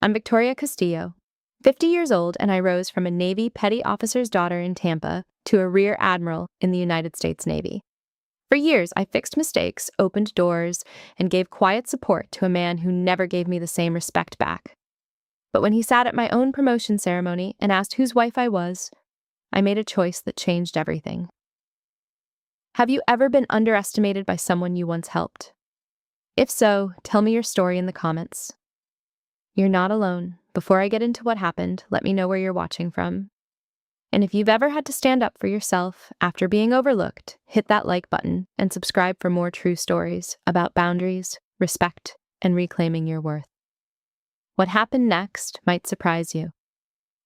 I'm Victoria Castillo, 50 years old, and I rose from a Navy petty officer's daughter in Tampa to a Rear Admiral in the United States Navy. For years, I fixed mistakes, opened doors, and gave quiet support to a man who never gave me the same respect back. But when he sat at my own promotion ceremony and asked whose wife I was, I made a choice that changed everything. Have you ever been underestimated by someone you once helped? If so, tell me your story in the comments. You're not alone. Before I get into what happened, let me know where you're watching from. And if you've ever had to stand up for yourself after being overlooked, hit that like button and subscribe for more true stories about boundaries, respect, and reclaiming your worth. What happened next might surprise you.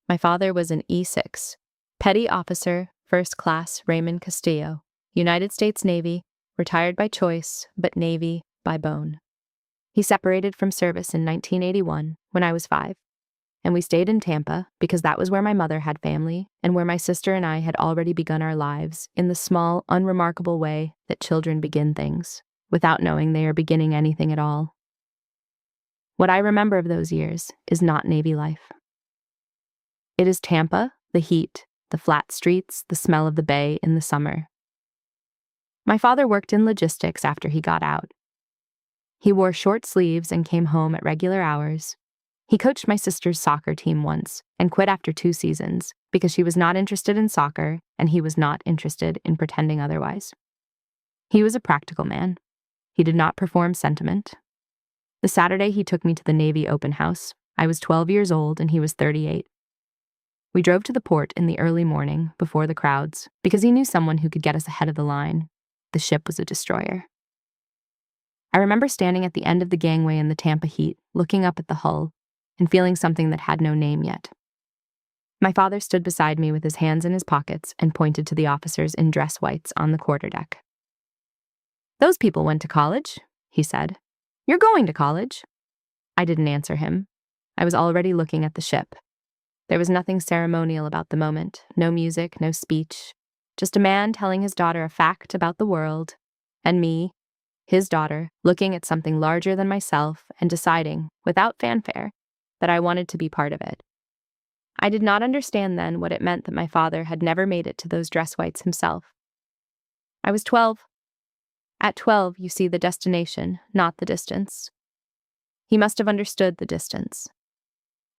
My father was an E6, Petty Officer, First Class Raymond Castillo, United States Navy, retired by choice, but Navy by bone. He separated from service in 1981 when I was 5, and we stayed in Tampa because that was where my mother had family and where my sister and I had already begun our lives in the small, unremarkable way that children begin things, without knowing they are beginning anything at all. What I remember of those years is not Navy life. It is Tampa, the heat, the flat streets, the smell of the bay in the summer. My father worked in logistics after he got out. He wore short sleeves and came home at regular hours. He coached my sister's soccer team once and quit after 2 seasons because she was not interested in soccer and he was not interested in pretending otherwise. He was a practical man. He did not perform sentiment. The Saturday he took me to the Navy open house, I was 12 years old and he was 38. We drove to the port in the early morning before the crowds because he knew someone who could get us ahead of the line. The ship was a destroyer. I remember standing at the end of the gangway in the Tampa heat, looking up at the hull, and feeling something that had no name yet. My father stood beside me with his hands in his pockets and pointed to the officers in dress whites on the quarterdeck. "Those people went to college," he said. "You're going to college." I didn't answer him. I was already looking at the ship. There was nothing ceremonial about the moment, no music, no speech, just a man telling his daughter a fact about the world, and me, his daughter, looking at something larger than myself and deciding, without fanfare, that I wanted to be part of it. I did not understand then what it meant that my father had never made it to those dress whites himself. I was 12. At 12, you see the destination, not the distance. He must have understood the distance.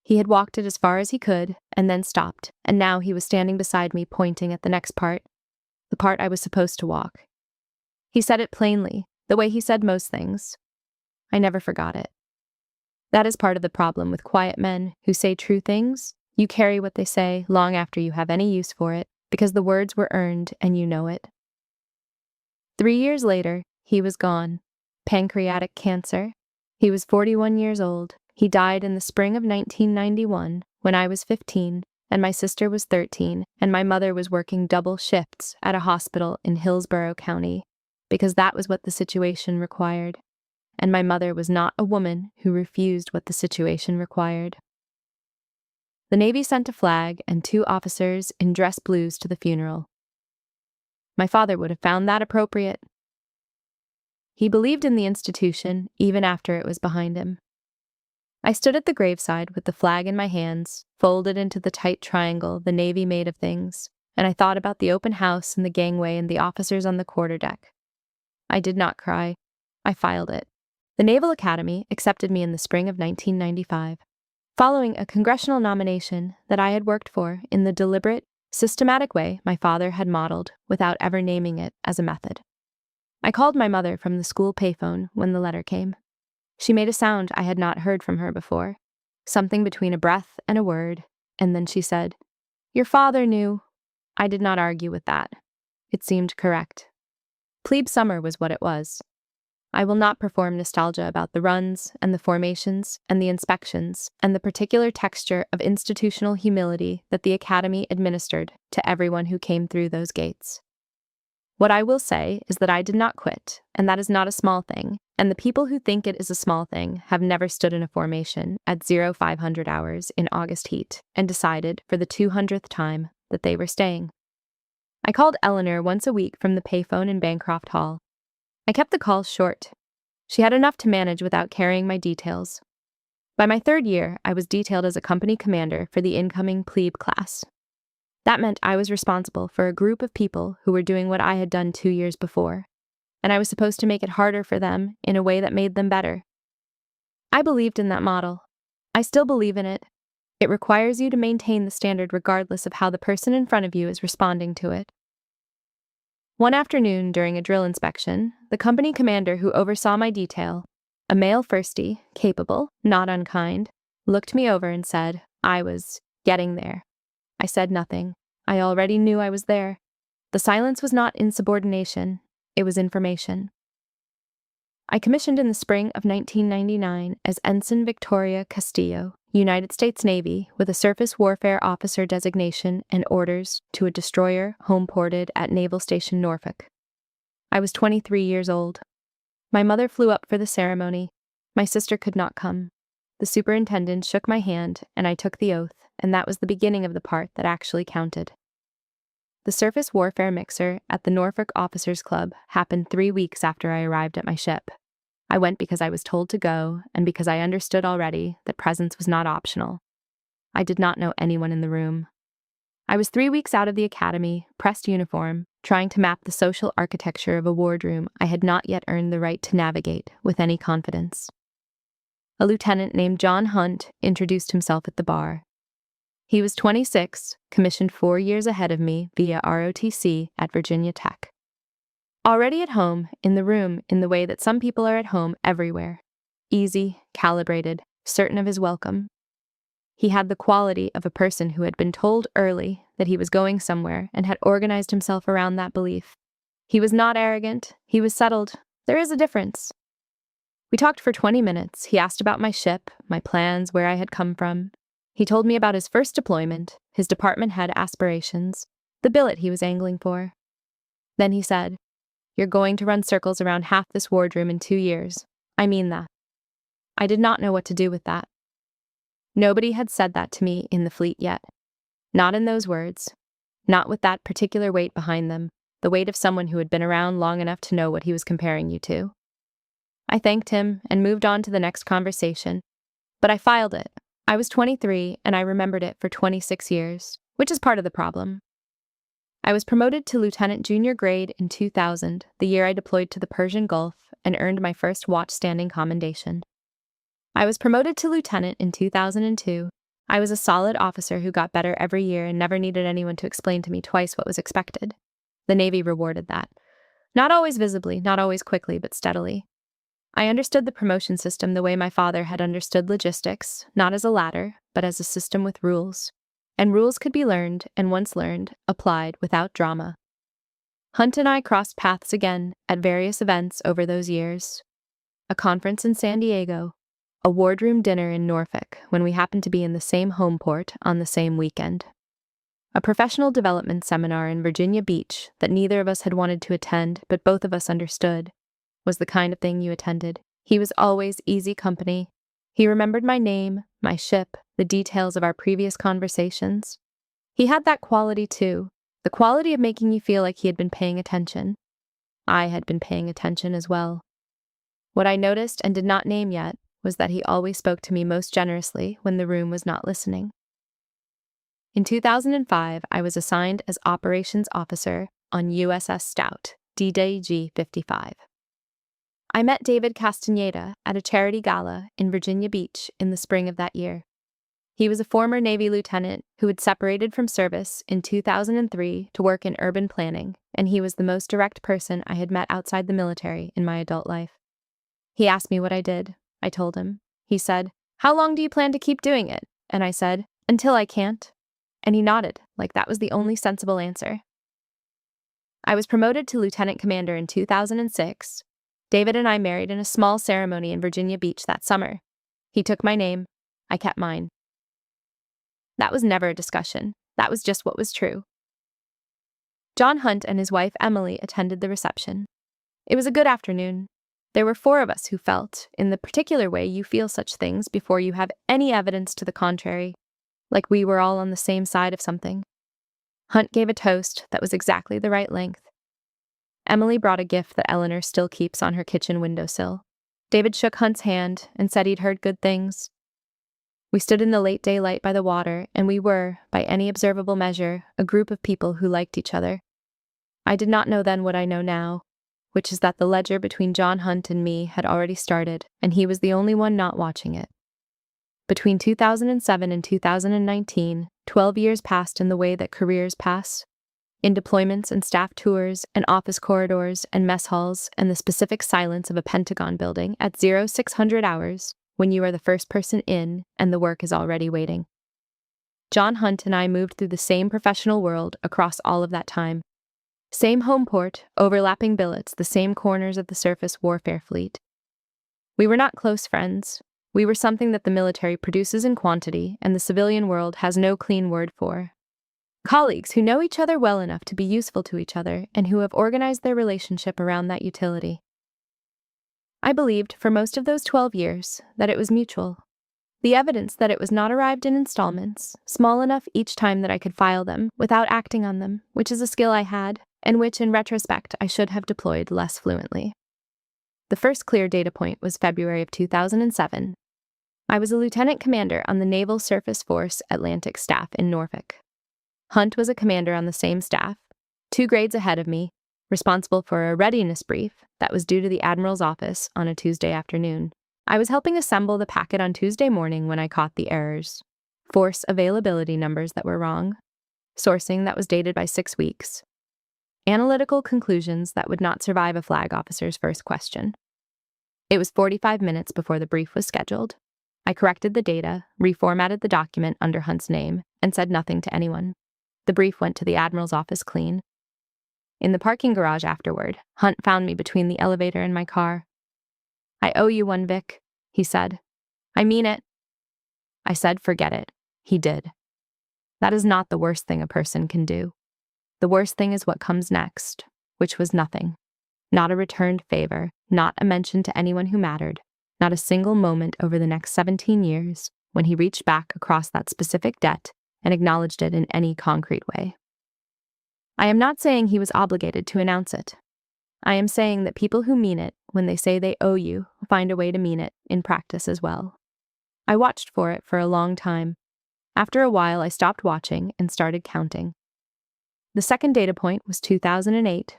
He had walked it as far as he could, and then stopped, and now he was standing beside me pointing at the next part, the part I was supposed to walk. He said it plainly, the way he said most things. I never forgot it. That is part of the problem with quiet men who say true things. You carry what they say long after you have any use for it, because the words were earned and you know it. 3 years later, he was gone. Pancreatic cancer. He was 41 years old. He died in the spring of 1991 when I was 15 and my sister was 13 and my mother was working double shifts at a hospital in Hillsborough County because that was what the situation required. And my mother was not a woman who refused what the situation required. The Navy sent a flag and 2 officers in dress blues to the funeral. My father would have found that appropriate. He believed in the institution even after it was behind him. I stood at the graveside with the flag in my hands, folded into the tight triangle the Navy made of things, and I thought about the open house and the gangway and the officers on the quarterdeck. I did not cry. I filed it. The Naval Academy accepted me in the spring of 1995, following a congressional nomination that I had worked for in the deliberate, systematic way my father had modeled without ever naming it as a method. I called my mother from the school payphone when the letter came. She made a sound I had not heard from her before, something between a breath and a word, and then she said, "Your father knew." I did not argue with that. It seemed correct. Plebe summer was what it was. I will not perform nostalgia about the runs and the formations and the inspections and the particular texture of institutional humility that the Academy administered to everyone who came through those gates. What I will say is that I did not quit, and that is not a small thing, and the people who think it is a small thing have never stood in a formation at 0500 hours in August heat and decided for the 200th time that they were staying. I called Eleanor once a week from the payphone in Bancroft Hall. I kept the calls short. She had enough to manage without carrying my details. By my third year, I was detailed as a company commander for the incoming plebe class. That meant I was responsible for a group of people who were doing what I had done 2 years before, and I was supposed to make it harder for them in a way that made them better. I believed in that model. I still believe in it. It requires you to maintain the standard regardless of how the person in front of you is responding to it. One afternoon during a drill inspection, the company commander who oversaw my detail, a male firstie, capable, not unkind, looked me over and said I was getting there. I said nothing. I already knew I was there. The silence was not insubordination, it was information. I commissioned in the spring of 1999 as Ensign Victoria Castillo, United States Navy, with a surface warfare officer designation and orders to a destroyer home-ported at Naval Station Norfolk. I was 23 years old. My mother flew up for the ceremony. My sister could not come. The superintendent shook my hand, and I took the oath, and that was the beginning of the part that actually counted. The surface warfare mixer at the Norfolk Officers Club happened 3 weeks after I arrived at my ship. I went because I was told to go, and because I understood already that presence was not optional. I did not know anyone in the room. I was 3 weeks out of the academy, pressed uniform, trying to map the social architecture of a wardroom I had not yet earned the right to navigate with any confidence. A lieutenant named John Hunt introduced himself at the bar. He was 26, commissioned 4 years ahead of me via ROTC at Virginia Tech. Already at home, in the room, in the way that some people are at home everywhere. Easy, calibrated, certain of his welcome. He had the quality of a person who had been told early that he was going somewhere and had organized himself around that belief. He was not arrogant. He was settled. There is a difference. We talked for 20 minutes. He asked about my ship, my plans, where I had come from. He told me about his first deployment, his department head aspirations, the billet he was angling for. Then he said, "You're going to run circles around half this wardroom in 2 years. I mean that." I did not know what to do with that. Nobody had said that to me in the fleet yet. Not in those words. Not with that particular weight behind them, the weight of someone who had been around long enough to know what he was comparing you to. I thanked him and moved on to the next conversation, but I filed it. I was 23 and I remembered it for 26 years, which is part of the problem. I was promoted to lieutenant junior grade in 2000, the year I deployed to the Persian Gulf and earned my first watch standing commendation. I was promoted to lieutenant in 2002. I was a solid officer who got better every year and never needed anyone to explain to me twice what was expected. The Navy rewarded that. Not always visibly, not always quickly, but steadily. I understood the promotion system the way my father had understood logistics, not as a ladder, but as a system with rules. And rules could be learned, and once learned, applied without drama. Hunt and I crossed paths again at various events over those years. A conference in San Diego, a wardroom dinner in Norfolk when we happened to be in the same home port on the same weekend. A professional development seminar in Virginia Beach that neither of us had wanted to attend, but both of us understood, was the kind of thing you attended. He was always easy company. He remembered my name, my ship, the details of our previous conversations. He had that quality too, the quality of making you feel like he had been paying attention. I had been paying attention as well. What I noticed and did not name yet was that he always spoke to me most generously when the room was not listening. In 2005, I was assigned as operations officer on USS Stout, DDG 55. I met David Castaneda at a charity gala in Virginia Beach in the spring of that year. He was a former Navy lieutenant who had separated from service in 2003 to work in urban planning, and he was the most direct person I had met outside the military in my adult life. He asked me what I did. I told him. He said, "How long do you plan to keep doing it?" And I said, "Until I can't." And he nodded, like that was the only sensible answer. I was promoted to lieutenant commander in 2006. David and I married in a small ceremony in Virginia Beach that summer. He took my name. I kept mine. That was never a discussion. That was just what was true. John Hunt and his wife Emily attended the reception. It was a good afternoon. There were 4 of us who felt, in the particular way you feel such things before you have any evidence to the contrary, like we were all on the same side of something. Hunt gave a toast that was exactly the right length. Emily brought a gift that Eleanor still keeps on her kitchen windowsill. David shook Hunt's hand and said he'd heard good things. We stood in the late daylight by the water, and we were, by any observable measure, a group of people who liked each other. I did not know then what I know now, which is that the ledger between John Hunt and me had already started, and he was the only one not watching it. Between 2007 and 2019, 12 years passed in the way that careers pass, in deployments and staff tours and office corridors and mess halls and the specific silence of a Pentagon building at 0600 hours when you are the first person in and the work is already waiting. John Hunt and I moved through the same professional world across all of that time. Same home port, overlapping billets, the same corners of the surface warfare fleet. We were not close friends. We were something that the military produces in quantity and the civilian world has no clean word for. Colleagues who know each other well enough to be useful to each other and who have organized their relationship around that utility. I believed, for most of those 12 years, that it was mutual. The evidence that it was not arrived in installments, small enough each time that I could file them without acting on them, which is a skill I had, and which, in retrospect, I should have deployed less fluently. The first clear data point was February of 2007. I was a lieutenant commander on the Naval Surface Force Atlantic Staff in Norfolk. Hunt was a commander on the same staff, 2 grades ahead of me, responsible for a readiness brief that was due to the Admiral's office on a Tuesday afternoon. I was helping assemble the packet on Tuesday morning when I caught the errors. Force availability numbers that were wrong, sourcing that was dated by 6 weeks, analytical conclusions that would not survive a flag officer's first question. It was 45 minutes before the brief was scheduled. I corrected the data, reformatted the document under Hunt's name, and said nothing to anyone. The brief went to the Admiral's office clean. In the parking garage afterward, Hunt found me between the elevator and my car. "I owe you one, Vic," he said. "I mean it." I said, "Forget it." He did. That is not the worst thing a person can do. The worst thing is what comes next, which was nothing. Not a returned favor, not a mention to anyone who mattered, not a single moment over the next 17 years when he reached back across that specific debt and acknowledged it in any concrete way. I am not saying he was obligated to announce it. I am saying that people who mean it when they say they owe you find a way to mean it in practice as well. I watched for it for a long time. After a while, I stopped watching and started counting. The second data point was 2008.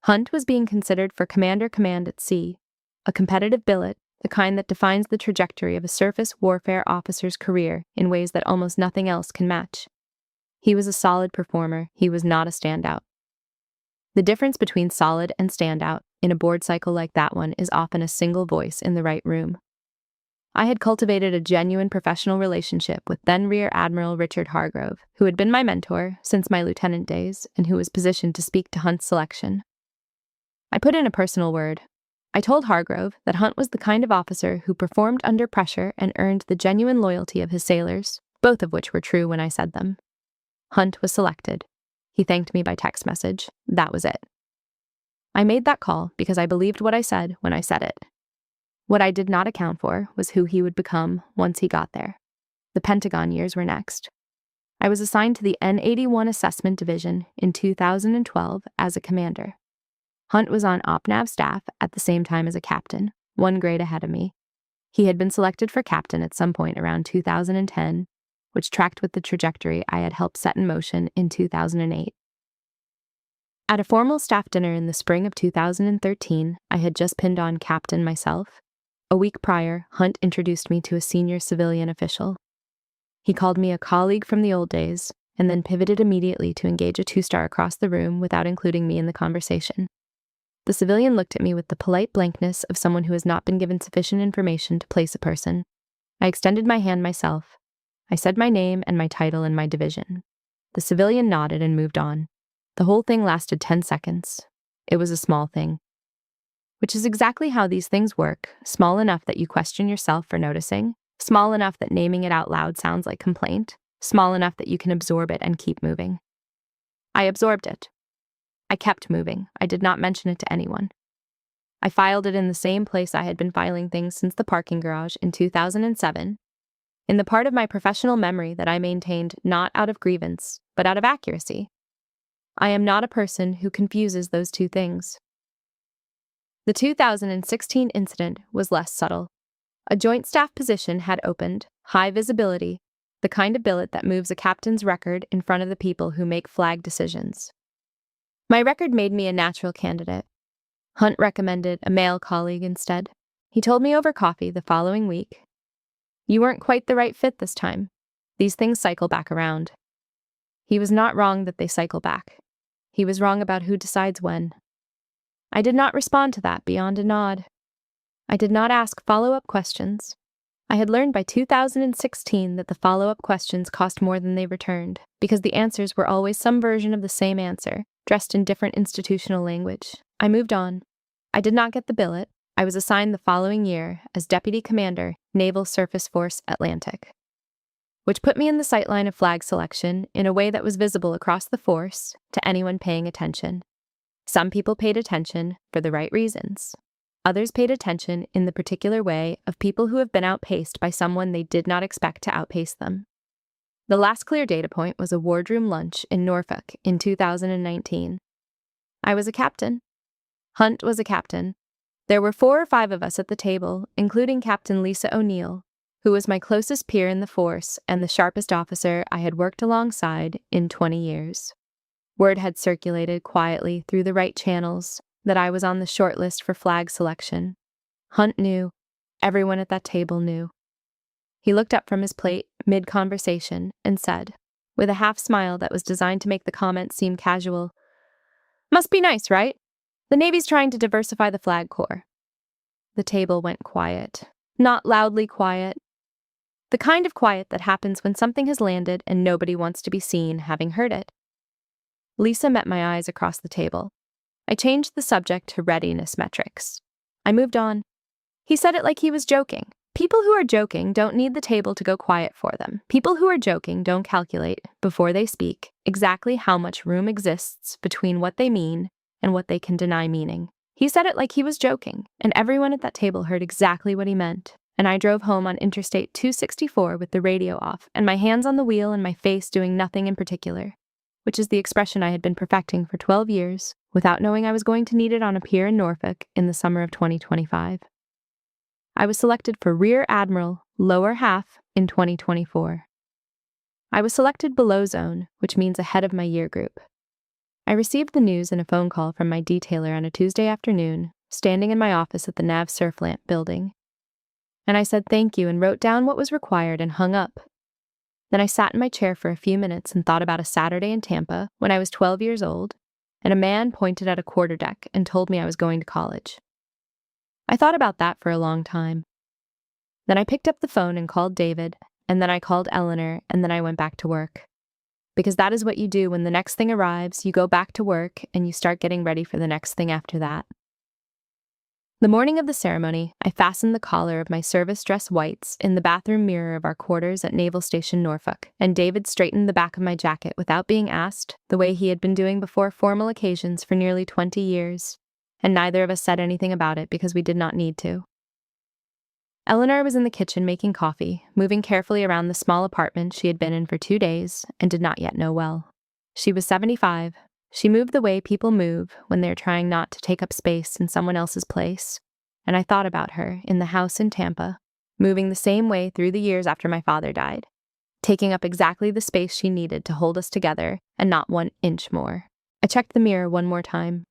Hunt was being considered for Commander Command at Sea, a competitive billet, the kind that defines the trajectory of a surface warfare officer's career in ways that almost nothing else can match. He was a solid performer. He was not a standout. The difference between solid and standout in a board cycle like that one is often a single voice in the right room. I had cultivated a genuine professional relationship with then Rear Admiral Richard Hargrove, who had been my mentor since my lieutenant days and who was positioned to speak to Hunt's selection. I put in a personal word. I told Hargrove that Hunt was the kind of officer who performed under pressure and earned the genuine loyalty of his sailors, both of which were true when I said them. Hunt was selected. He thanked me by text message. That was it. I made that call because I believed what I said when I said it. What I did not account for was who he would become once he got there. The Pentagon years were next. I was assigned to the N-81 Assessment Division in 2012 as a commander. Hunt was on OpNav staff at the same time as a captain, 1 grade ahead of me. He had been selected for captain at some point around 2010, which tracked with the trajectory I had helped set in motion in 2008. At a formal staff dinner in the spring of 2013, I had just pinned on captain myself. A week prior, Hunt introduced me to a senior civilian official. He called me a colleague from the old days, and then pivoted immediately to engage a 2-star across the room without including me in the conversation. The civilian looked at me with the polite blankness of someone who has not been given sufficient information to place a person. I extended my hand myself. I said my name and my title and my division. The civilian nodded and moved on. The whole thing lasted 10 seconds. It was a small thing. Which is exactly how these things work, small enough that you question yourself for noticing, small enough that naming it out loud sounds like complaint, small enough that you can absorb it and keep moving. I absorbed it. I kept moving. I did not mention it to anyone. I filed it in the same place I had been filing things since the parking garage in 2007, in the part of my professional memory that I maintained not out of grievance, but out of accuracy. I am not a person who confuses those two things. The 2016 incident was less subtle. A joint staff position had opened, High visibility, the kind of billet that moves a captain's record in front of the people who make flag decisions. My record made me a natural candidate. Hunt recommended a male colleague instead. He told me over coffee the following week, "You weren't quite the right fit this time. These things cycle back around." He was not wrong that they cycle back. He was wrong about who decides when. I did not respond to that beyond a nod. I did not ask follow-up questions. I had learned by 2016 that the follow-up questions cost more than they returned, because the answers were always some version of the same answer, dressed in different institutional language. I moved on. I did not get the billet. I was assigned the following year as Deputy Commander, Naval Surface Force Atlantic, which put me in the sightline of flag selection in a way that was visible across the force to anyone paying attention. Some people paid attention for the right reasons. Others paid attention in the particular way of people who have been outpaced by someone they did not expect to outpace them. The last clear data point was a wardroom lunch in Norfolk in 2019. I was a captain. Hunt was a captain. There were 4 or 5 of us at the table, including Captain Lisa O'Neill, who was my closest peer in the force and the sharpest officer I had worked alongside in 20 years. Word had circulated quietly through the right channels that I was on the short list for flag selection. Hunt knew. Everyone at that table knew. He looked up from his plate mid-conversation and said, with a half-smile that was designed to make the comment seem casual, "Must be nice, right? The Navy's trying to diversify the flag corps." The table went quiet. Not loudly quiet. The kind of quiet that happens when something has landed and nobody wants to be seen having heard it. Lisa met my eyes across the table. I changed the subject to readiness metrics. I moved on. He said it like he was joking. People who are joking don't need the table to go quiet for them. People who are joking don't calculate, before they speak, exactly how much room exists between what they mean and what they can deny meaning. He said it like he was joking, and everyone at that table heard exactly what he meant. And I drove home on Interstate 264 with the radio off and my hands on the wheel and my face doing nothing in particular, which is the expression I had been perfecting for 12 years, without knowing I was going to need it on a pier in Norfolk in the summer of 2025. I was selected for Rear Admiral, lower half, in 2024. I was selected below zone, which means ahead of my year group. I received the news in a phone call from my detailer on a Tuesday afternoon, standing in my office at the Nav Surflant building. And I said thank you and wrote down what was required and hung up. Then I sat in my chair for a few minutes and thought about a Saturday in Tampa when I was 12 years old, and a man pointed at a quarterdeck and told me I was going to college. I thought about that for a long time. Then I picked up the phone and called David, and then I called Eleanor, and then I went back to work. Because that is what you do when the next thing arrives, you go back to work and you start getting ready for the next thing after that. The morning of the ceremony, I fastened the collar of my service dress whites in the bathroom mirror of our quarters at Naval Station Norfolk, and David straightened the back of my jacket without being asked, the way he had been doing before formal occasions for nearly 20 years, and neither of us said anything about it because we did not need to. Eleanor was in the kitchen making coffee, moving carefully around the small apartment she had been in for 2 days and did not yet know well. She was 75. She moved the way people move when they're trying not to take up space in someone else's place, and I thought about her in the house in Tampa, moving the same way through the years after my father died, taking up exactly the space she needed to hold us together and not 1 inch more. I checked the mirror one more time.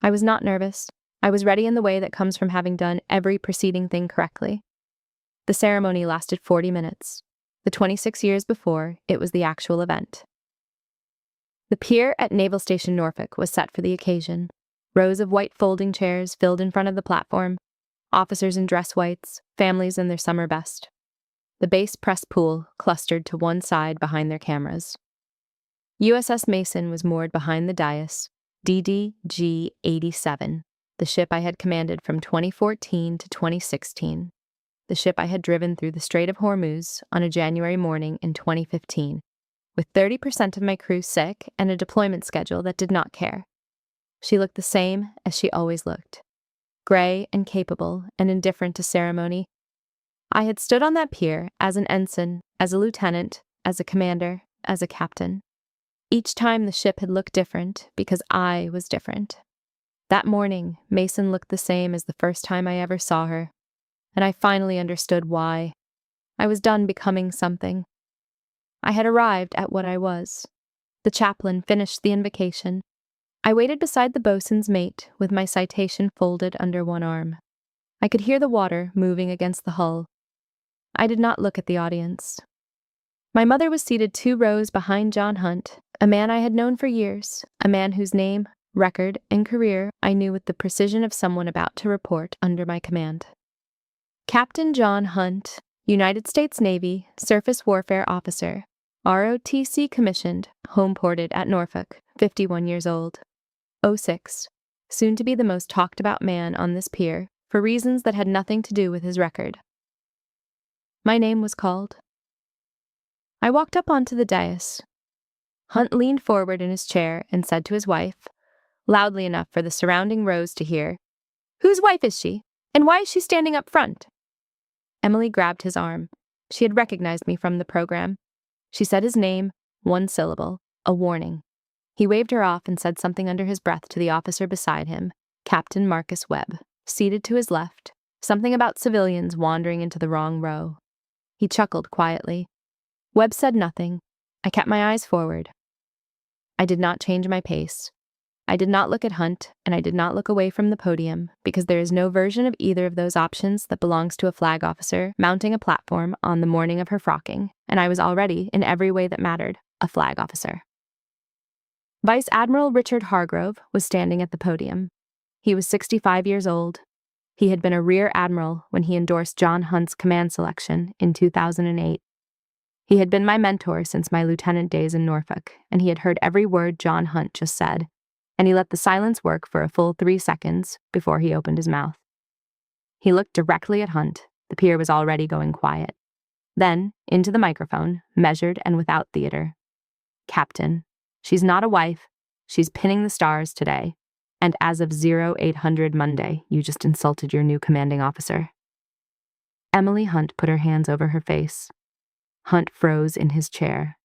I was not nervous. I was ready in the way that comes from having done every preceding thing correctly. The ceremony lasted 40 minutes. The 26 years before, it was the actual event. The pier at Naval Station Norfolk was set for the occasion. Rows of white folding chairs filled in front of the platform, officers in dress whites, families in their summer best. The base press pool clustered to one side behind their cameras. USS Mason was moored behind the dais, DDG 87, the ship I had commanded from 2014 to 2016, the ship I had driven through the Strait of Hormuz on a January morning in 2015, with 30% of my crew sick and a deployment schedule that did not care. She looked the same as she always looked, gray and capable and indifferent to ceremony. I had stood on that pier as an ensign, as a lieutenant, as a commander, as a captain. Each time the ship had looked different because I was different. That morning, Mason looked the same as the first time I ever saw her, and I finally understood why. I was done becoming something. I had arrived at what I was. The chaplain finished the invocation. I waited beside the bosun's mate with my citation folded under one arm. I could hear the water moving against the hull. I did not look at the audience. My mother was seated 2 rows behind John Hunt, a man I had known for years, a man whose name, record, and career I knew with the precision of someone about to report under my command. Captain John Hunt, United States Navy, Surface Warfare Officer, ROTC commissioned, home ported at Norfolk, 51 years old. 06, soon to be the most talked about man on this pier, for reasons that had nothing to do with his record. My name was called. I walked up onto the dais. Hunt leaned forward in his chair and said to his wife, loudly enough for the surrounding rows to hear, "Whose wife is she? And why is she standing up front?" Emily grabbed his arm. She had recognized me from the program. She said his name, 1 syllable, a warning. He waved her off and said something under his breath to the officer beside him, Captain Marcus Webb, seated to his left, something about civilians wandering into the wrong row. He chuckled quietly. Webb said nothing. I kept my eyes forward. I did not change my pace. I did not look at Hunt, and I did not look away from the podium, because there is no version of either of those options that belongs to a flag officer mounting a platform on the morning of her frocking, and I was already, in every way that mattered, a flag officer. Vice Admiral Richard Hargrove was standing at the podium. He was 65 years old. He had been a Rear Admiral when he endorsed John Hunt's command selection in 2008. He had been my mentor since my lieutenant days in Norfolk, and he had heard every word John Hunt just said, and he let the silence work for a full 3 seconds before he opened his mouth. He looked directly at Hunt. The pier was already going quiet. Then, into the microphone, measured and without theater. "Captain, she's not a wife. She's pinning the stars today. And as of 0800 Monday, you just insulted your new commanding officer." Emily Hunt put her hands over her face. Hunt froze in his chair.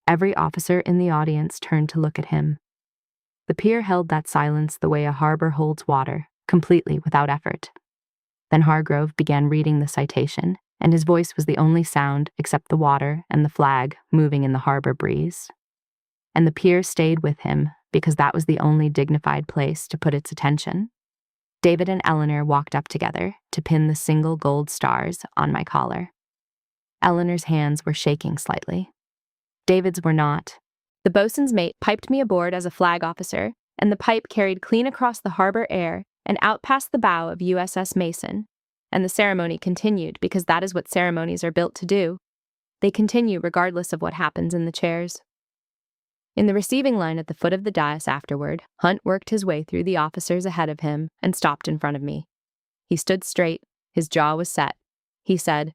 Every officer in the audience turned to look at him. The pier held that silence the way a harbor holds water, completely without effort. Then Hargrove began reading the citation, and his voice was the only sound except the water and the flag moving in the harbor breeze. And the pier stayed with him because that was the only dignified place to put its attention. David and Eleanor walked up together to pin the single gold stars on my collar. Eleanor's hands were shaking slightly. David's were not. The bosun's mate piped me aboard as a flag officer, and the pipe carried clean across the harbor air and out past the bow of USS Mason. And the ceremony continued because that is what ceremonies are built to do. They continue regardless of what happens in the chairs. In the receiving line at the foot of the dais afterward, Hunt worked his way through the officers ahead of him and stopped in front of me. He stood straight. His jaw was set. He said,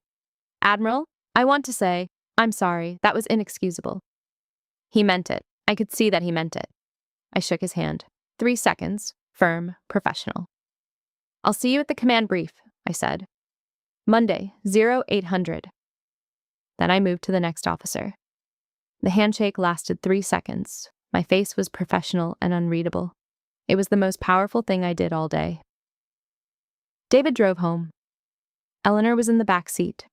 "Admiral, I want to say, I'm sorry, that was inexcusable." He meant it. I could see that he meant it. I shook his hand. 3 seconds, firm, professional. "I'll see you at the command brief," I said. "Monday, 0800. Then I moved to the next officer. The handshake lasted 3 seconds. My face was professional and unreadable. It was the most powerful thing I did all day. David drove home. Eleanor was in the back seat.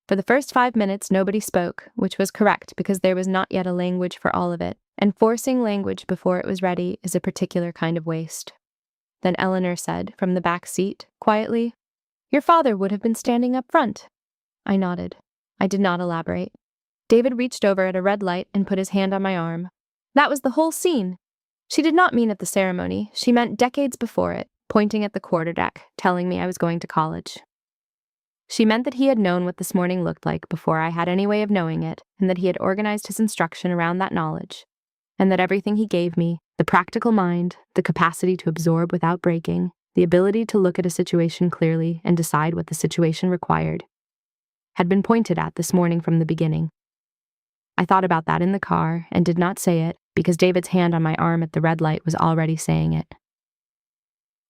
For the first 5 minutes, nobody spoke, which was correct because there was not yet a language for all of it, and forcing language before it was ready is a particular kind of waste. Then Eleanor said, from the back seat, quietly, "Your father would have been standing up front." I nodded. I did not elaborate. David reached over at a red light and put his hand on my arm. That was the whole scene. She did not mean at the ceremony. She meant decades before it, pointing at the quarterdeck, telling me I was going to college. She meant that he had known what this morning looked like before I had any way of knowing it, and that he had organized his instruction around that knowledge, and that everything he gave me, the practical mind, the capacity to absorb without breaking, the ability to look at a situation clearly and decide what the situation required, had been pointed at this morning from the beginning. I thought about that in the car and did not say it because David's hand on my arm at the red light was already saying it.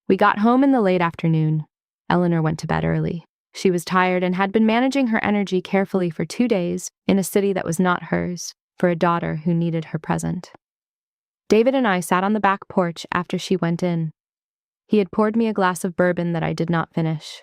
We got home in the late afternoon. Eleanor went to bed early. She was tired and had been managing her energy carefully for 2 days in a city that was not hers, for a daughter who needed her present. David and I sat on the back porch after she went in. He had poured me a glass of bourbon that I did not finish.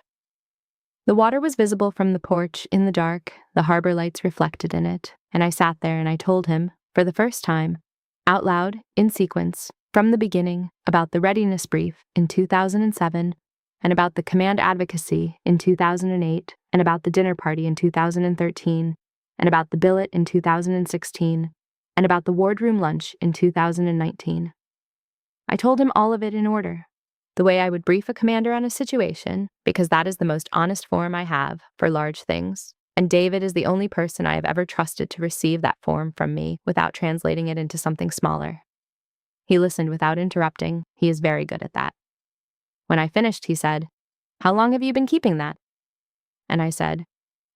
The water was visible from the porch in the dark, the harbor lights reflected in it, and I sat there and I told him, for the first time, out loud, in sequence, from the beginning, about the readiness brief in 2007, and about the command advocacy in 2008, and about the dinner party in 2013, and about the billet in 2016, and about the wardroom lunch in 2019. I told him all of it in order, the way I would brief a commander on a situation, because that is the most honest form I have for large things, and David is the only person I have ever trusted to receive that form from me without translating it into something smaller. He listened without interrupting. He is very good at that. When I finished, he said, "How long have you been keeping that?" And I said,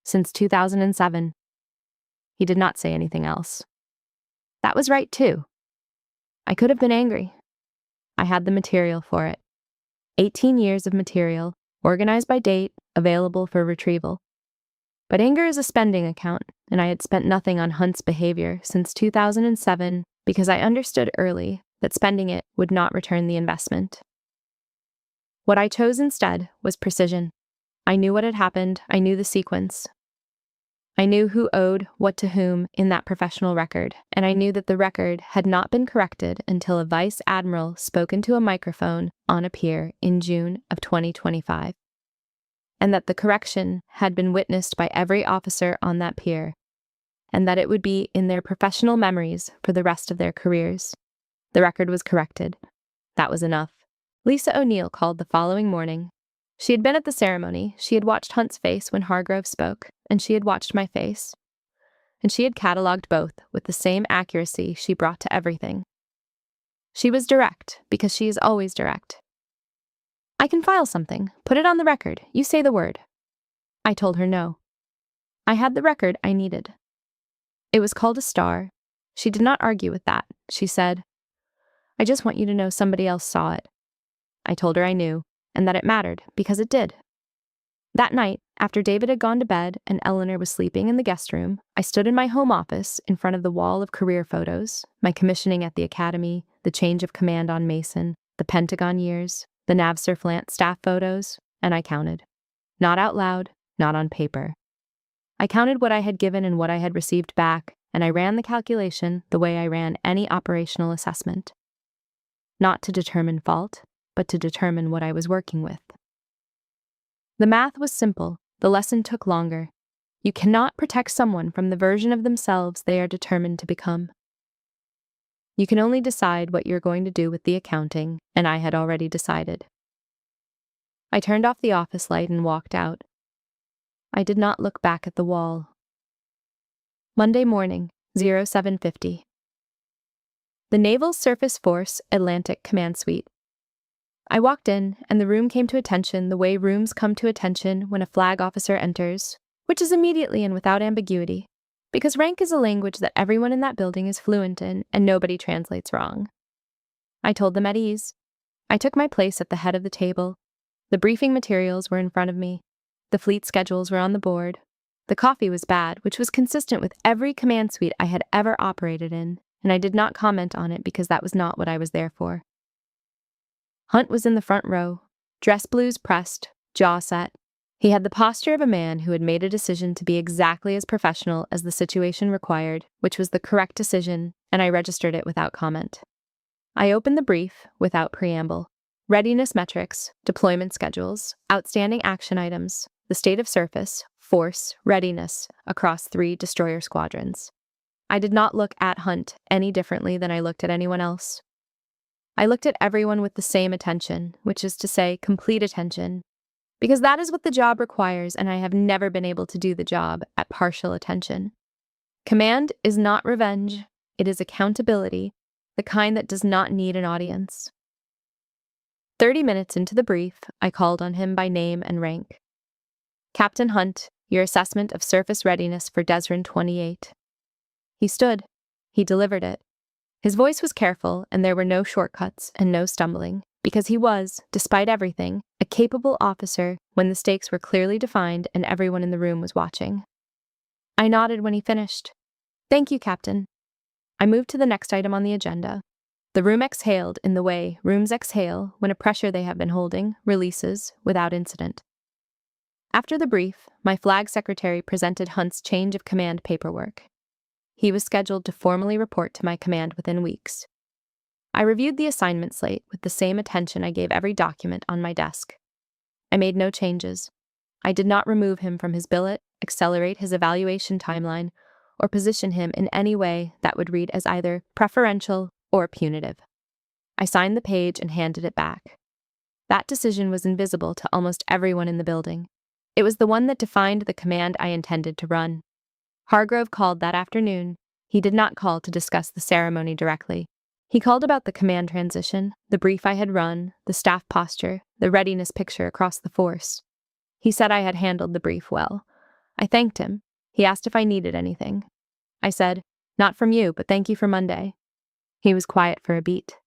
"Since 2007. He did not say anything else. That was right, too. I could have been angry. I had the material for it. 18 years of material, organized by date, available for retrieval. But anger is a spending account, and I had spent nothing on Hunt's behavior since 2007 because I understood early that spending it would not return the investment. What I chose instead was precision. I knew what had happened, I knew the sequence. I knew who owed what to whom in that professional record, and I knew that the record had not been corrected until a vice admiral spoke into a microphone on a pier in June of 2025, and that the correction had been witnessed by every officer on that pier, and that it would be in their professional memories for the rest of their careers. The record was corrected. That was enough. Lisa O'Neill called the following morning. She had been at the ceremony, she had watched Hunt's face when Hargrove spoke, and she had watched my face. And she had catalogued both with the same accuracy she brought to everything. She was direct, because she is always direct. "I can file something. Put it on the record. You say the word." I told her no. I had the record I needed. It was called a star. She did not argue with that. She said, "I just want you to know somebody else saw it." I told her I knew, and that it mattered, because it did. That night, after David had gone to bed and Eleanor was sleeping in the guest room, I stood in my home office in front of the wall of career photos, my commissioning at the academy, the change of command on Mason, the Pentagon years, the NAVSURFLANT staff photos, and I counted. Not out loud, not on paper. I counted what I had given and what I had received back, and I ran the calculation the way I ran any operational assessment. Not to determine fault, but to determine what I was working with. The math was simple, the lesson took longer. You cannot protect someone from the version of themselves they are determined to become. You can only decide what you're going to do with the accounting, and I had already decided. I turned off the office light and walked out. I did not look back at the wall. Monday morning, 0750. The Naval Surface Force Atlantic Command Suite. I walked in, and the room came to attention the way rooms come to attention when a flag officer enters, which is immediately and without ambiguity, because rank is a language that everyone in that building is fluent in and nobody translates wrong. I told them at ease. I took my place at the head of the table. The briefing materials were in front of me. The fleet schedules were on the board. The coffee was bad, which was consistent with every command suite I had ever operated in, and I did not comment on it because that was not what I was there for. Hunt was in the front row, dress blues pressed, jaw set. He had the posture of a man who had made a decision to be exactly as professional as the situation required, which was the correct decision, and I registered it without comment. I opened the brief without preamble. Readiness metrics, deployment schedules, outstanding action items, the state of surface, force, readiness across 3 destroyer squadrons. I did not look at Hunt any differently than I looked at anyone else. I looked at everyone with the same attention, which is to say, complete attention, because that is what the job requires, and I have never been able to do the job at partial attention. Command is not revenge, it is accountability, the kind that does not need an audience. 30 minutes into the brief, I called on him by name and rank. "Captain Hunt, your assessment of surface readiness for Desrin 28. He stood. He delivered it. His voice was careful, and there were no shortcuts and no stumbling, because he was, despite everything, a capable officer when the stakes were clearly defined and everyone in the room was watching. I nodded when he finished. "Thank you, Captain." I moved to the next item on the agenda. The room exhaled in the way rooms exhale when a pressure they have been holding releases without incident. After the brief, my flag secretary presented Hunt's change of command paperwork. He was scheduled to formally report to my command within weeks. I reviewed the assignment slate with the same attention I gave every document on my desk. I made no changes. I did not remove him from his billet, accelerate his evaluation timeline, or position him in any way that would read as either preferential or punitive. I signed the page and handed it back. That decision was invisible to almost everyone in the building. It was the one that defined the command I intended to run. Hargrove called that afternoon. He did not call to discuss the ceremony directly. He called about the command transition, the brief I had run, the staff posture, the readiness picture across the force. He said I had handled the brief well. I thanked him. He asked if I needed anything. I said, "Not from you, but thank you for Monday." He was quiet for a beat.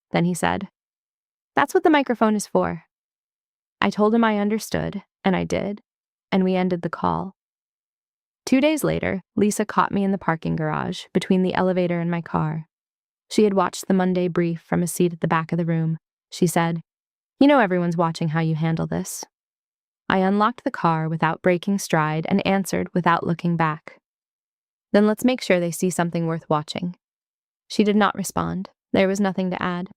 Then he said, "That's what the microphone is for." I told him I understood, and I did, and we ended the call. 2 days later, Lisa caught me in the parking garage between the elevator and my car. She had watched the Monday brief from a seat at the back of the room. She said, "You know everyone's watching how you handle this." I unlocked the car without breaking stride and answered without looking back. "Then let's make sure they see something worth watching." She did not respond. There was nothing to add.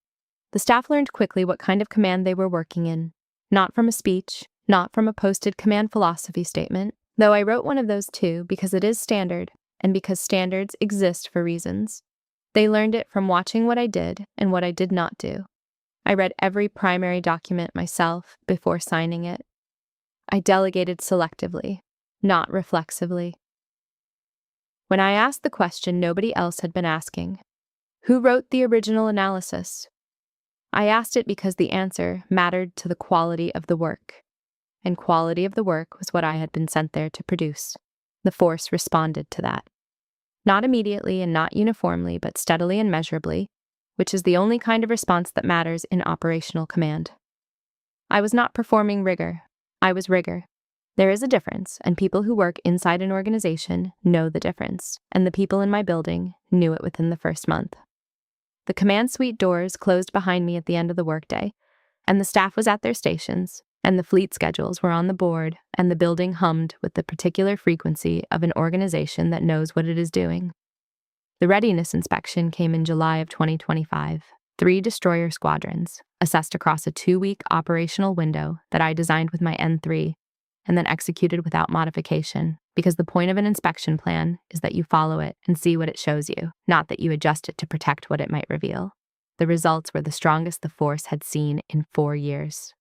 The staff learned quickly what kind of command they were working in. Not from a speech, not from a posted command philosophy statement, though I wrote one of those too because it is standard, and because standards exist for reasons. They learned it from watching what I did and what I did not do. I read every primary document myself before signing it. I delegated selectively, not reflexively. When I asked the question nobody else had been asking, who wrote the original analysis? I asked it because the answer mattered to the quality of the work, and quality of the work was what I had been sent there to produce. The force responded to that. Not immediately and not uniformly, but steadily and measurably, which is the only kind of response that matters in operational command. I was not performing rigor. I was rigor. There is a difference, and people who work inside an organization know the difference, and the people in my building knew it within the first month. The command suite doors closed behind me at the end of the workday, and the staff was at their stations, and the fleet schedules were on the board, and the building hummed with the particular frequency of an organization that knows what it is doing. The readiness inspection came in July of 2025. 3 destroyer squadrons, assessed across a 2-week operational window that I designed with my N3, and then executed without modification, because the point of an inspection plan is that you follow it and see what it shows you, not that you adjust it to protect what it might reveal. The results were the strongest the force had seen in 4 years.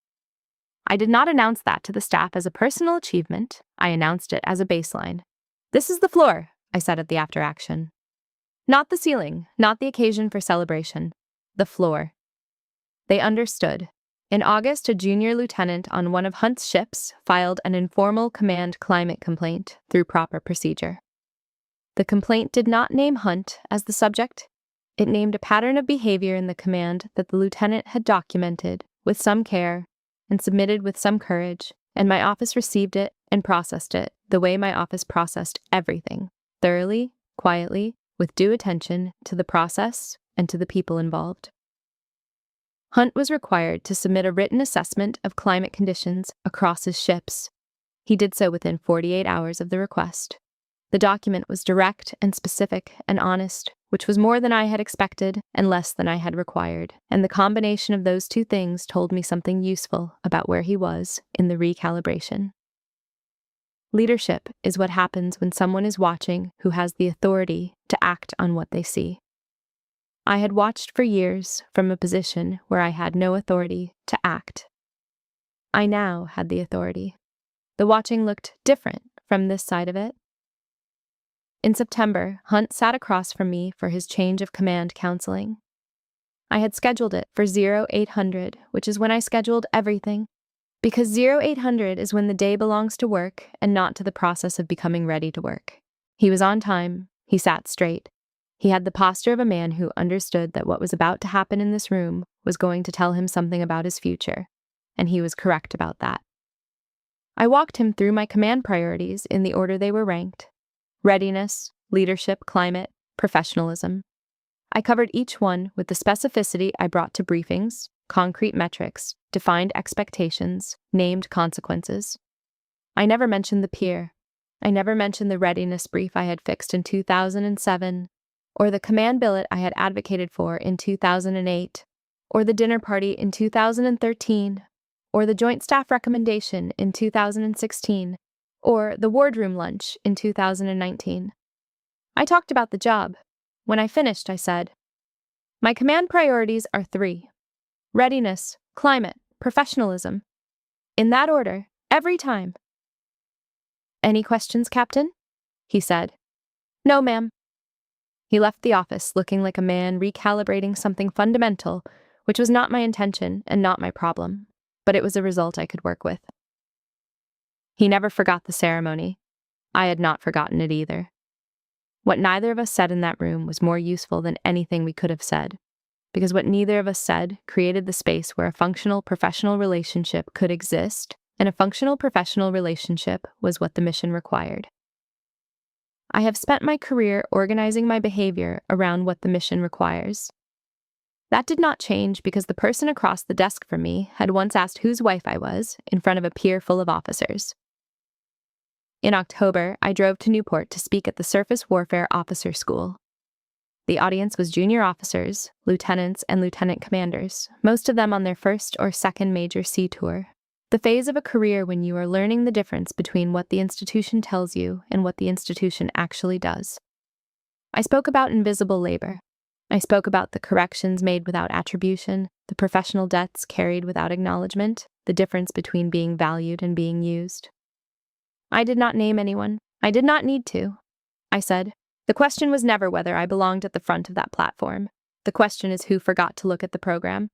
I did not announce that to the staff as a personal achievement. I announced it as a baseline. "This is the floor," I said at the after action. Not the ceiling, not the occasion for celebration. The floor. They understood. In August, a junior lieutenant on one of Hunt's ships filed an informal command climate complaint through proper procedure. The complaint did not name Hunt as the subject. It named a pattern of behavior in the command that the lieutenant had documented with some care and submitted with some courage, and my office received it and processed it the way my office processed everything, thoroughly, quietly, with due attention to the process and to the people involved. Hunt was required to submit a written assessment of climate conditions across his ships. He did so within 48 hours of the request. The document was direct and specific and honest, which was more than I had expected and less than I had required, and the combination of those two things told me something useful about where he was in the recalibration. Leadership is what happens when someone is watching who has the authority to act on what they see. I had watched for years from a position where I had no authority to act. I now had the authority. The watching looked different from this side of it. In September, Hunt sat across from me for his change of command counseling. I had scheduled it for 0800, which is when I scheduled everything, because 0800 is when the day belongs to work and not to the process of becoming ready to work. He was on time. He sat straight. He had the posture of a man who understood that what was about to happen in this room was going to tell him something about his future, and he was correct about that. I walked him through my command priorities in the order they were ranked: readiness, leadership, climate, professionalism. I covered each one with the specificity I brought to briefings, concrete metrics, defined expectations, named consequences. I never mentioned the pier. I never mentioned the readiness brief I had fixed in 2007, or the command billet I had advocated for in 2008, or the dinner party in 2013, or the Joint Staff Recommendation in 2016, or the wardroom lunch in 2019. I talked about the job. When I finished, I said, "My command priorities are 3: readiness, climate, professionalism. In that order, every time." "Any questions, Captain?" he said. "No, ma'am." He left the office looking like a man recalibrating something fundamental, which was not my intention and not my problem, but it was a result I could work with. He never forgot the ceremony. I had not forgotten it either. What neither of us said in that room was more useful than anything we could have said, because what neither of us said created the space where a functional professional relationship could exist, and a functional professional relationship was what the mission required. I have spent my career organizing my behavior around what the mission requires. That did not change because the person across the desk from me had once asked whose wife I was in front of a pier full of officers. In October, I drove to Newport to speak at the Surface Warfare Officer School. The audience was junior officers, lieutenants, and lieutenant commanders, most of them on their first or second major sea tour. The phase of a career when you are learning the difference between what the institution tells you and what the institution actually does. I spoke about invisible labor. I spoke about the corrections made without attribution, the professional debts carried without acknowledgement, the difference between being valued and being used. I did not name anyone. I did not need to. I said, "The question was never whether I belonged at the front of that platform. The question is who forgot to look at the program."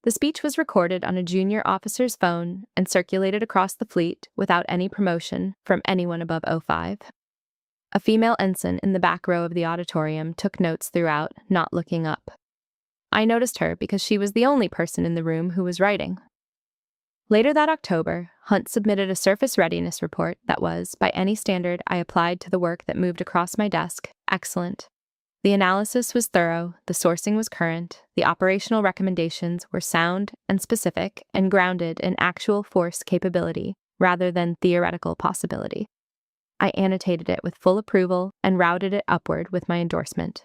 The speech was recorded on a junior officer's phone and circulated across the fleet without any promotion from anyone above 05. A female ensign in the back row of the auditorium took notes throughout, not looking up. I noticed her because she was the only person in the room who was writing. Later that October, Hunt submitted a surface readiness report that was, by any standard I applied to the work that moved across my desk, excellent. The analysis was thorough, the sourcing was current, the operational recommendations were sound and specific and grounded in actual force capability rather than theoretical possibility. I annotated it with full approval and routed it upward with my endorsement.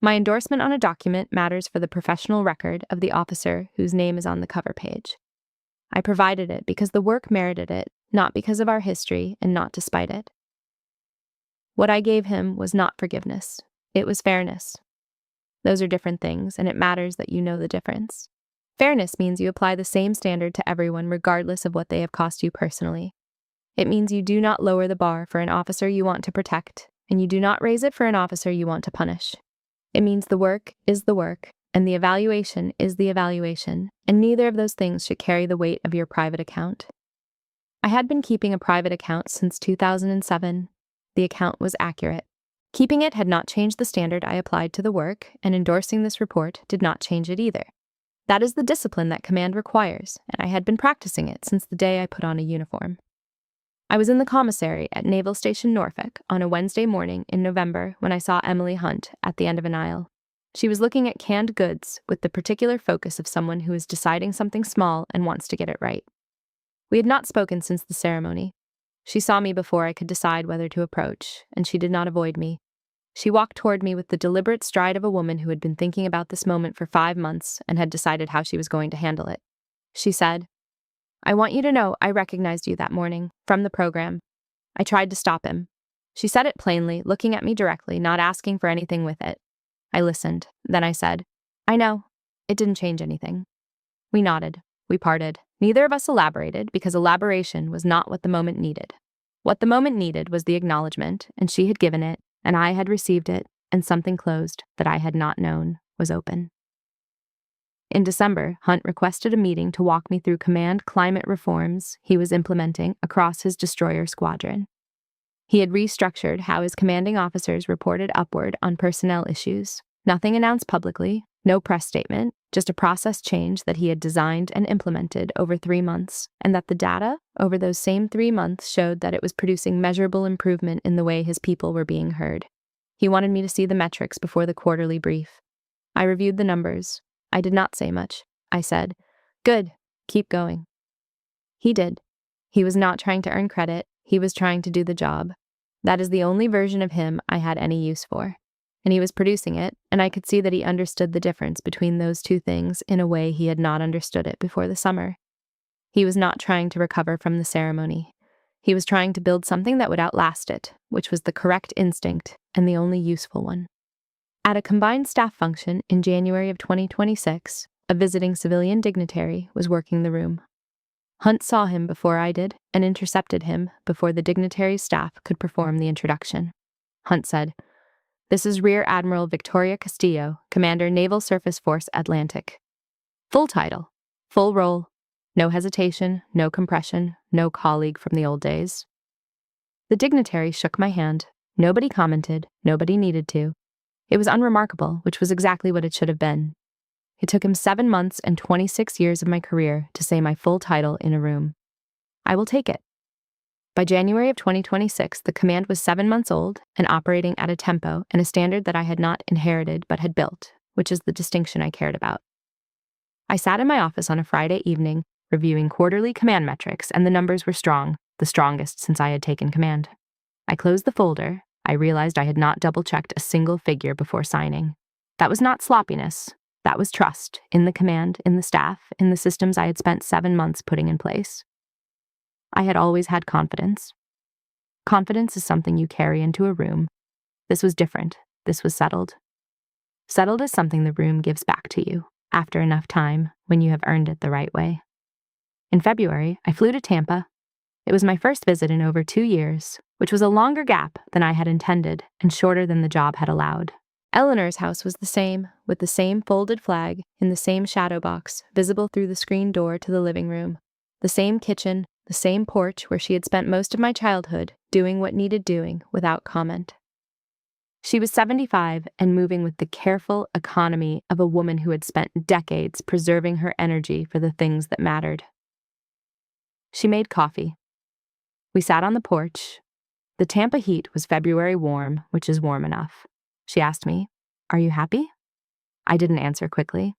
My endorsement on a document matters for the professional record of the officer whose name is on the cover page. I provided it because the work merited it, not because of our history and not despite it. What I gave him was not forgiveness. It was fairness. Those are different things, and it matters that you know the difference. Fairness means you apply the same standard to everyone regardless of what they have cost you personally. It means you do not lower the bar for an officer you want to protect, and you do not raise it for an officer you want to punish. It means the work is the work, and the evaluation is the evaluation, and neither of those things should carry the weight of your private account. I had been keeping a private account since 2007. The account was accurate. Keeping it had not changed the standard I applied to the work, and endorsing this report did not change it either. That is the discipline that command requires, and I had been practicing it since the day I put on a uniform. I was in the commissary at Naval Station Norfolk on a Wednesday morning in November when I saw Emily Hunt at the end of an aisle. She was looking at canned goods with the particular focus of someone who is deciding something small and wants to get it right. We had not spoken since the ceremony. She saw me before I could decide whether to approach, and she did not avoid me. She walked toward me with the deliberate stride of a woman who had been thinking about this moment for 5 months and had decided how she was going to handle it. She said, "I want you to know I recognized you that morning, from the program." I tried to stop him. She said it plainly, looking at me directly, not asking for anything with it. I listened. Then I said, "I know. It didn't change anything." We nodded. We parted. Neither of us elaborated because elaboration was not what the moment needed. What the moment needed was the acknowledgement, and she had given it, and I had received it, and something closed that I had not known was open. In December, Hunt requested a meeting to walk me through command climate reforms he was implementing across his destroyer squadron. He had restructured how his commanding officers reported upward on personnel issues. Nothing announced publicly, no press statement, just a process change that he had designed and implemented over 3 months, and that the data over those same 3 months showed that it was producing measurable improvement in the way his people were being heard. He wanted me to see the metrics before the quarterly brief. I reviewed the numbers. I did not say much. I said, "Good, keep going." He did. He was not trying to earn credit, he was trying to do the job. That is the only version of him I had any use for. And he was producing it, and I could see that he understood the difference between those two things in a way he had not understood it before the summer. He was not trying to recover from the ceremony. He was trying to build something that would outlast it, which was the correct instinct and the only useful one. At a combined staff function in January of 2026, a visiting civilian dignitary was working the room. Hunt saw him before I did and intercepted him before the dignitary's staff could perform the introduction. Hunt said, "This is Rear Admiral Victoria Castillo, Commander Naval Surface Force Atlantic." Full title, full role, no hesitation, no compression, no colleague from the old days. The dignitary shook my hand. Nobody commented, nobody needed to. It was unremarkable, which was exactly what it should have been. It took him 7 months and 26 years of my career to say my full title in a room. I will take it. By January of 2026, the command was 7 months old and operating at a tempo and a standard that I had not inherited but had built, which is the distinction I cared about. I sat in my office on a Friday evening, reviewing quarterly command metrics, and the numbers were strong, the strongest since I had taken command. I closed the folder. I realized I had not double-checked a single figure before signing. That was not sloppiness. That was trust in the command, in the staff, in the systems I had spent 7 months putting in place. I had always had confidence. Confidence is something you carry into a room. This was different. This was settled. Settled is something the room gives back to you after enough time when you have earned it the right way. In February, I flew to Tampa. It was my first visit in over 2 years, which was a longer gap than I had intended and shorter than the job had allowed. Eleanor's house was the same, with the same folded flag in the same shadow box visible through the screen door to the living room, the same kitchen, the same porch where she had spent most of my childhood doing what needed doing without comment. She was 75 and moving with the careful economy of a woman who had spent decades preserving her energy for the things that mattered. She made coffee. We sat on the porch. The Tampa heat was February warm, which is warm enough. She asked me, "Are you happy?" I didn't answer quickly.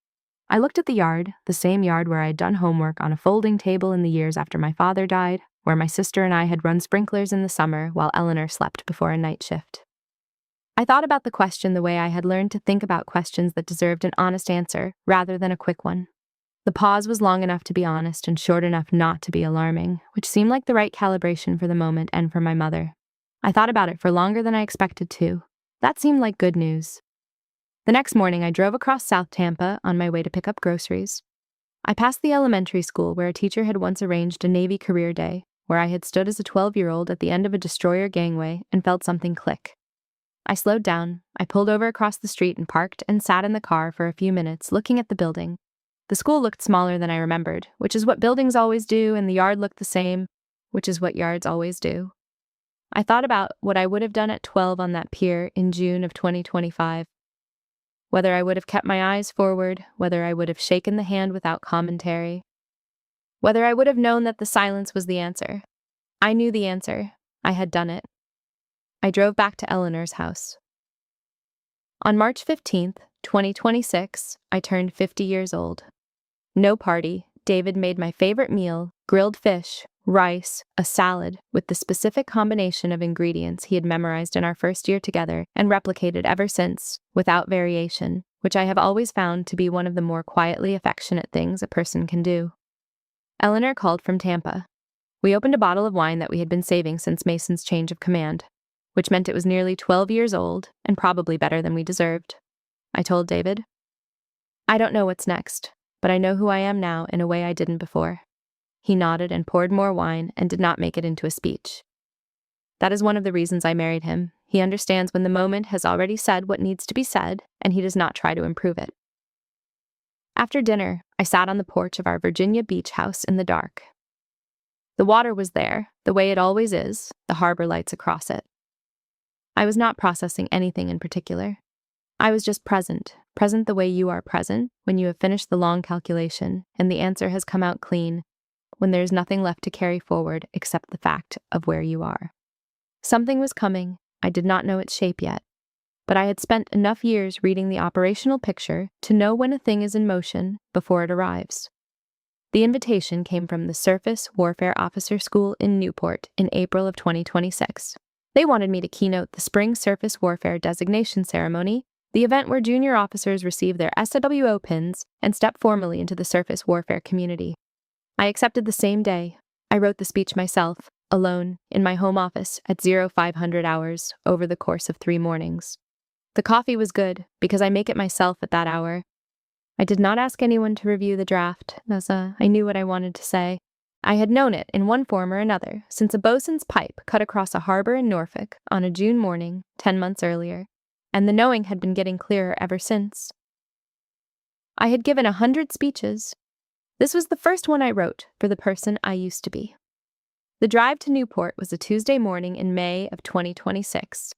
I looked at the yard, the same yard where I had done homework on a folding table in the years after my father died, where my sister and I had run sprinklers in the summer while Eleanor slept before a night shift. I thought about the question the way I had learned to think about questions that deserved an honest answer rather than a quick one. The pause was long enough to be honest and short enough not to be alarming, which seemed like the right calibration for the moment and for my mother. I thought about it for longer than I expected to. That seemed like good news. The next morning, I drove across South Tampa on my way to pick up groceries. I passed the elementary school where a teacher had once arranged a Navy career day, where I had stood as a 12-year-old at the end of a destroyer gangway and felt something click. I slowed down. I pulled over across the street and parked and sat in the car for a few minutes looking at the building. The school looked smaller than I remembered, which is what buildings always do, and the yard looked the same, which is what yards always do. I thought about what I would have done at 12 on that pier in June of 2025. Whether I would have kept my eyes forward, whether I would have shaken the hand without commentary, whether I would have known that the silence was the answer. I knew the answer. I had done it. I drove back to Eleanor's house. On March 15th, 2026, I turned 50 years old. No party. David made my favorite meal, grilled fish, rice, a salad, with the specific combination of ingredients he had memorized in our first year together and replicated ever since, without variation, which I have always found to be one of the more quietly affectionate things a person can do. Eleanor called from Tampa. We opened a bottle of wine that we had been saving since Mason's change of command, which meant it was nearly 12 years old and probably better than we deserved. I told David, "I don't know what's next, but I know who I am now in a way I didn't before." He nodded and poured more wine and did not make it into a speech. That is one of the reasons I married him. He understands when the moment has already said what needs to be said, and he does not try to improve it. After dinner, I sat on the porch of our Virginia beach house in the dark. The water was there, the way it always is, the harbor lights across it. I was not processing anything in particular. I was just present the way you are present when you have finished the long calculation and the answer has come out clean, when there is nothing left to carry forward except the fact of where you are. Something was coming. I did not know its shape yet, but I had spent enough years reading the operational picture to know when a thing is in motion before it arrives. The invitation came from the Surface Warfare Officer School in Newport in April of 2026. They wanted me to keynote the Spring Surface Warfare Designation Ceremony, the event where junior officers receive their SWO pins and step formally into the surface warfare community. I accepted the same day. I wrote the speech myself, alone, in my home office at 0500 hours over the course of 3 mornings. The coffee was good because I make it myself at that hour. I did not ask anyone to review the draft, as I knew what I wanted to say. I had known it in one form or another since a bosun's pipe cut across a harbor in Norfolk on a June morning 10 months earlier, and the knowing had been getting clearer ever since. I had given 100 speeches. This was the first one I wrote for the person I used to be. The drive to Newport was a Tuesday morning in May of 2026.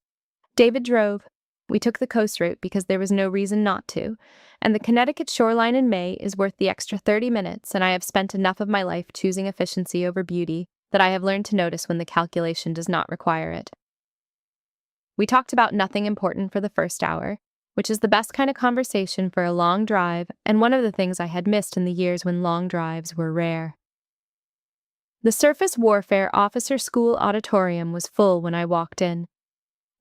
David drove. We took the coast route because there was no reason not to, and the Connecticut shoreline in May is worth the extra 30 minutes, and I have spent enough of my life choosing efficiency over beauty that I have learned to notice when the calculation does not require it. We talked about nothing important for the first hour, which is the best kind of conversation for a long drive and one of the things I had missed in the years when long drives were rare. The Surface Warfare Officer School auditorium was full when I walked in.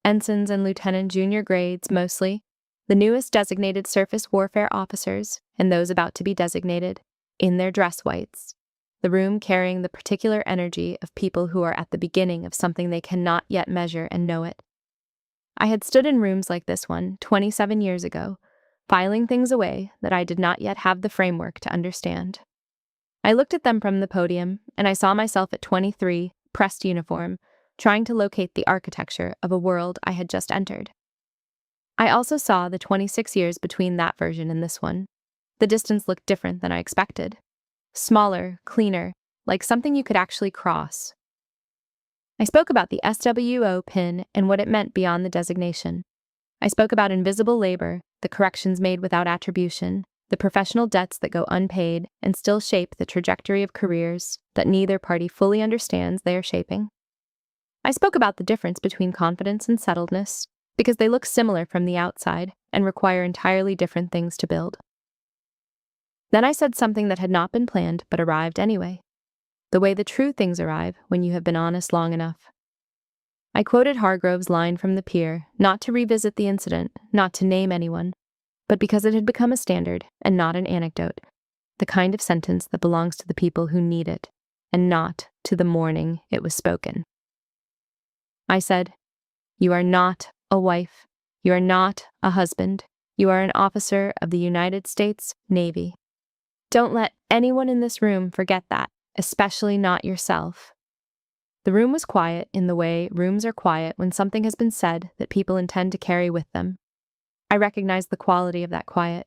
Ensigns and lieutenant junior grades mostly, the newest designated surface warfare officers and those about to be designated, in their dress whites, the room carrying the particular energy of people who are at the beginning of something they cannot yet measure and know it. I had stood in rooms like this one 27 years ago, filing things away that I did not yet have the framework to understand. I looked at them from the podium, and I saw myself at 23, pressed uniform, trying to locate the architecture of a world I had just entered. I also saw the 26 years between that version and this one. The distance looked different than I expected. Smaller, cleaner, like something you could actually cross. I spoke about the SWO pin and what it meant beyond the designation. I spoke about invisible labor, the corrections made without attribution, the professional debts that go unpaid and still shape the trajectory of careers that neither party fully understands they are shaping. I spoke about the difference between confidence and settledness, because they look similar from the outside and require entirely different things to build. Then I said something that had not been planned but arrived anyway. The way the true things arrive when you have been honest long enough. I quoted Hargrove's line from the pier, not to revisit the incident, not to name anyone, but because it had become a standard and not an anecdote, the kind of sentence that belongs to the people who need it, and not to the morning it was spoken. I said, "You are not a wife. You are not a husband. You are an officer of the United States Navy. Don't let anyone in this room forget that, especially not yourself." The room was quiet in the way rooms are quiet when something has been said that people intend to carry with them. I recognized the quality of that quiet.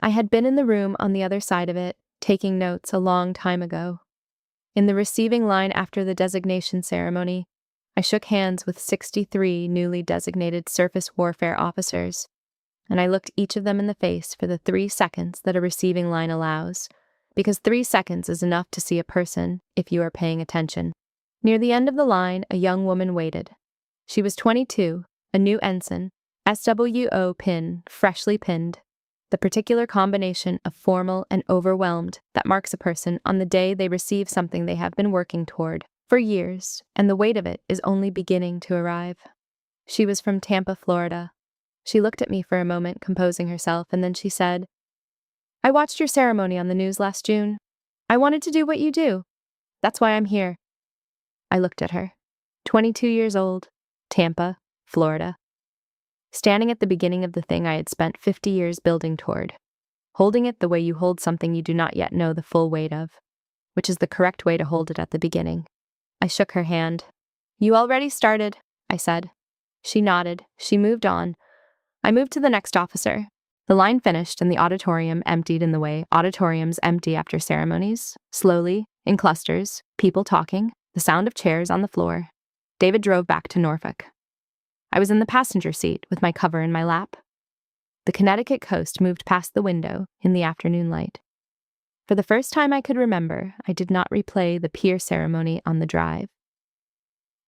I had been in the room on the other side of it, taking notes a long time ago. In the receiving line after the designation ceremony, I shook hands with 63 newly designated surface warfare officers, and I looked each of them in the face for the 3 seconds that a receiving line allows, because 3 seconds is enough to see a person if you are paying attention. Near the end of the line, a young woman waited. She was 22, a new ensign, SWO pin, freshly pinned, the particular combination of formal and overwhelmed that marks a person on the day they receive something they have been working toward for years, and the weight of it is only beginning to arrive. She was from Tampa, Florida. She looked at me for a moment, composing herself, and then she said, "I watched your ceremony on the news last June. I wanted to do what you do. That's why I'm here." I looked at her. 22 years old, Tampa, Florida. Standing at the beginning of the thing I had spent 50 years building toward. Holding it the way you hold something you do not yet know the full weight of, which is the correct way to hold it at the beginning. I shook her hand. "You already started," I said. She nodded. She moved on. I moved to the next officer. The line finished and the auditorium emptied in the way auditoriums empty after ceremonies, slowly, in clusters, people talking, the sound of chairs on the floor. David drove back to Norfolk. I was in the passenger seat with my cover in my lap. The Connecticut coast moved past the window in the afternoon light. For the first time I could remember, I did not replay the pier ceremony on the drive.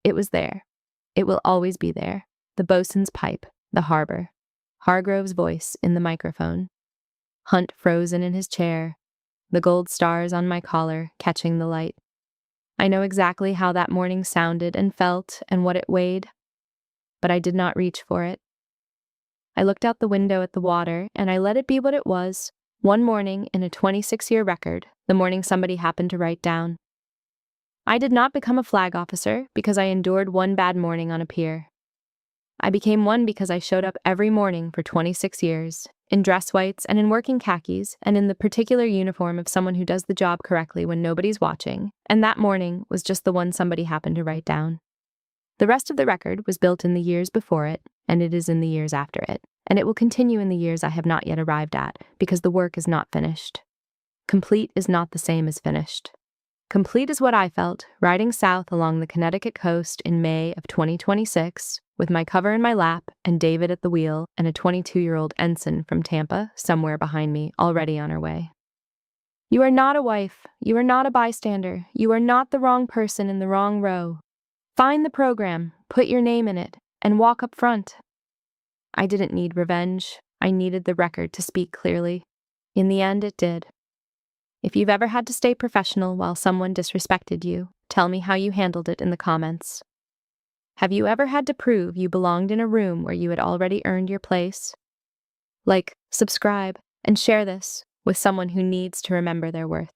It was there. It will always be there. The bosun's pipe, the harbor, Hargrove's voice in the microphone, Hunt frozen in his chair, the gold stars on my collar catching the light. I know exactly how that morning sounded and felt and what it weighed, but I did not reach for it. I looked out the window at the water, and I let it be what it was, one morning in a 26-year record, the morning somebody happened to write down. I did not become a flag officer because I endured one bad morning on a pier. I became one because I showed up every morning for 26 years, in dress whites and in working khakis, and in the particular uniform of someone who does the job correctly when nobody's watching, and that morning was just the one somebody happened to write down. The rest of the record was built in the years before it, and it is in the years after it, and it will continue in the years I have not yet arrived at, because the work is not finished. Complete is not the same as finished. Complete is what I felt, riding south along the Connecticut coast in May of 2026, with my cover in my lap and David at the wheel and a 22-year-old ensign from Tampa somewhere behind me, already on her way. You are not a wife. You are not a bystander. You are not the wrong person in the wrong row. Find the program, put your name in it, and walk up front. I didn't need revenge. I needed the record to speak clearly. In the end, it did. If you've ever had to stay professional while someone disrespected you, tell me how you handled it in the comments. Have you ever had to prove you belonged in a room where you had already earned your place? Like, subscribe, and share this with someone who needs to remember their worth.